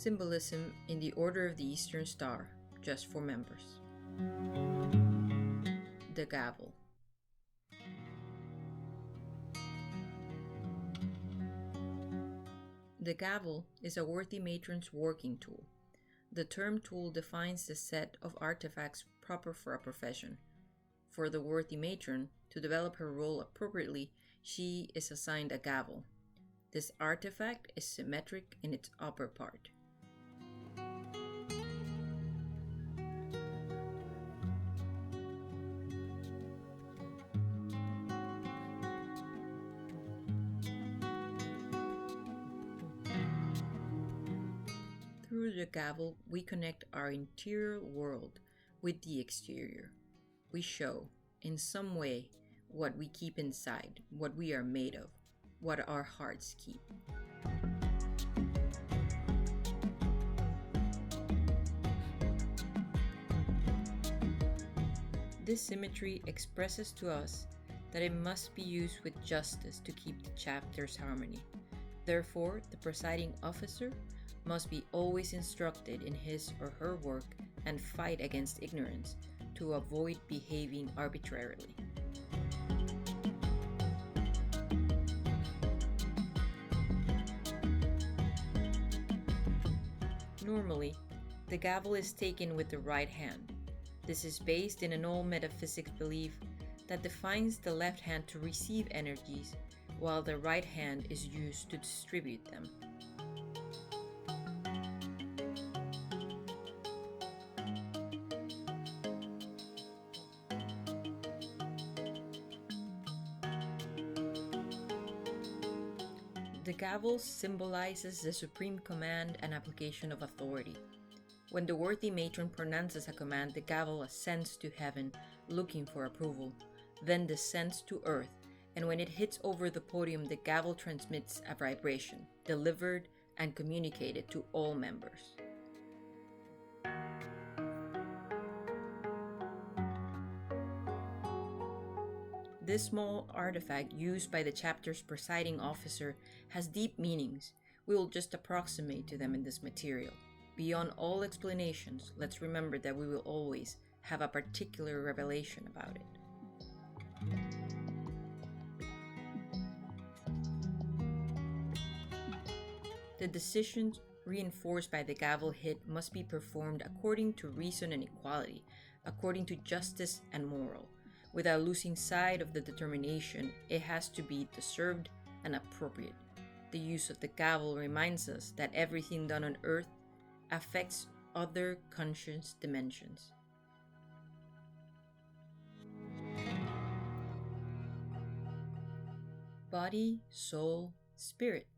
Symbolism in the Order of the Eastern Star, just for members. The Gavel. The Gavel is a Worthy Matron's working tool. The term tool defines the set of artifacts proper for a profession. For the Worthy Matron, to develop her role appropriately, she is assigned a gavel. This artifact is symmetric in its upper part. Through the gavel, we connect our interior world with the exterior. We show, in some way, what we keep inside, what we are made of, what our hearts keep. This symmetry expresses to us that it must be used with justice to keep the chapter's harmony. Therefore, the presiding officer must be always instructed in his or her work and fight against ignorance to avoid behaving arbitrarily. Normally, the gavel is taken with the right hand. This is based in an old metaphysics belief that defines the left hand to receive energies, while the right hand is used to distribute them. The gavel symbolizes the supreme command and application of authority. When the Worthy Matron pronounces a command, the gavel ascends to heaven, looking for approval, then descends to earth, and when it hits over the podium, the gavel transmits a vibration, delivered and communicated to all members. This small artifact used by the chapter's presiding officer has deep meanings. We will just approximate to them in this material. Beyond all explanations, let's remember that we will always have a particular revelation about it. The decisions reinforced by the gavel hit must be performed according to reason and equality, according to justice and moral. Without losing sight of the determination, it has to be deserved and appropriate. The use of the gavel reminds us that everything done on earth affects other conscious dimensions. Body, soul, spirit.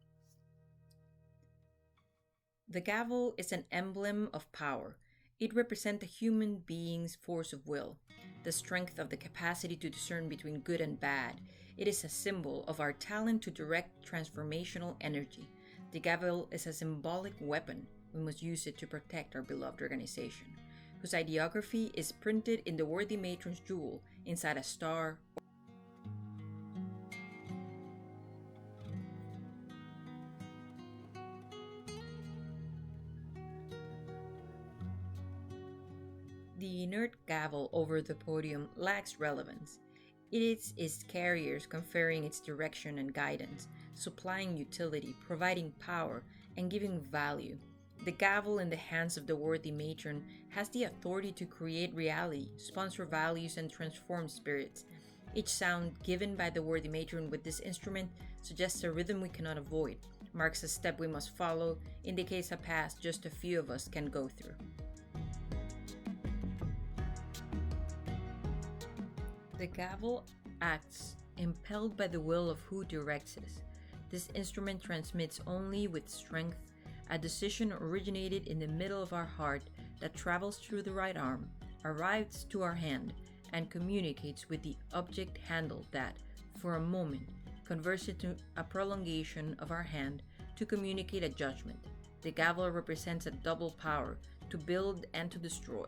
The gavel is an emblem of power. It represents a human being's force of will, the strength of the capacity to discern between good and bad. It is a symbol of our talent to direct transformational energy. The gavel is a symbolic weapon. We must use it to protect our beloved organization, whose ideography is printed in the Worthy Matron's jewel inside a star. The inert gavel over the podium lacks relevance. It is its carriers conferring its direction and guidance, supplying utility, providing power, and giving value. The gavel in the hands of the Worthy Matron has the authority to create reality, sponsor values, and transform spirits. Each sound given by the Worthy Matron with this instrument suggests a rhythm we cannot avoid, marks a step we must follow, indicates a path just a few of us can go through. The gavel acts impelled by the will of who directs it. This instrument transmits only with strength. A decision originated in the middle of our heart that travels through the right arm, arrives to our hand, and communicates with the object handled that, for a moment, converts into a prolongation of our hand to communicate a judgment. The gavel represents a double power, to build and to destroy.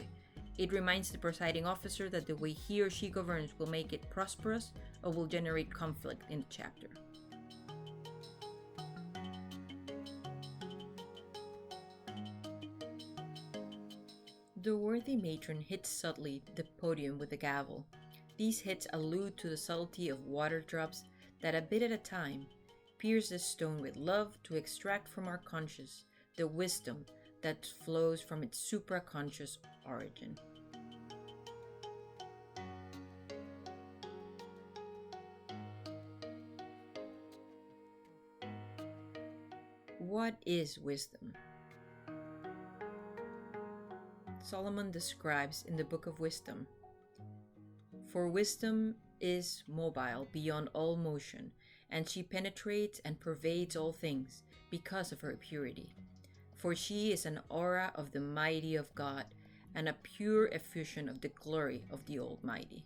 It reminds the presiding officer that the way he or she governs will make it prosperous or will generate conflict in the chapter. The worthy matron hits subtly the podium with the gavel. These hits allude to the subtlety of water drops that, a bit at a time, pierce the stone with love to extract from our conscious the wisdom that flows from its supraconscious origin. What is wisdom? Solomon describes in the Book of Wisdom, "For wisdom is mobile beyond all motion, and she penetrates and pervades all things because of her purity. For she is an aura of the mighty of God, and a pure effusion of the glory of the Almighty."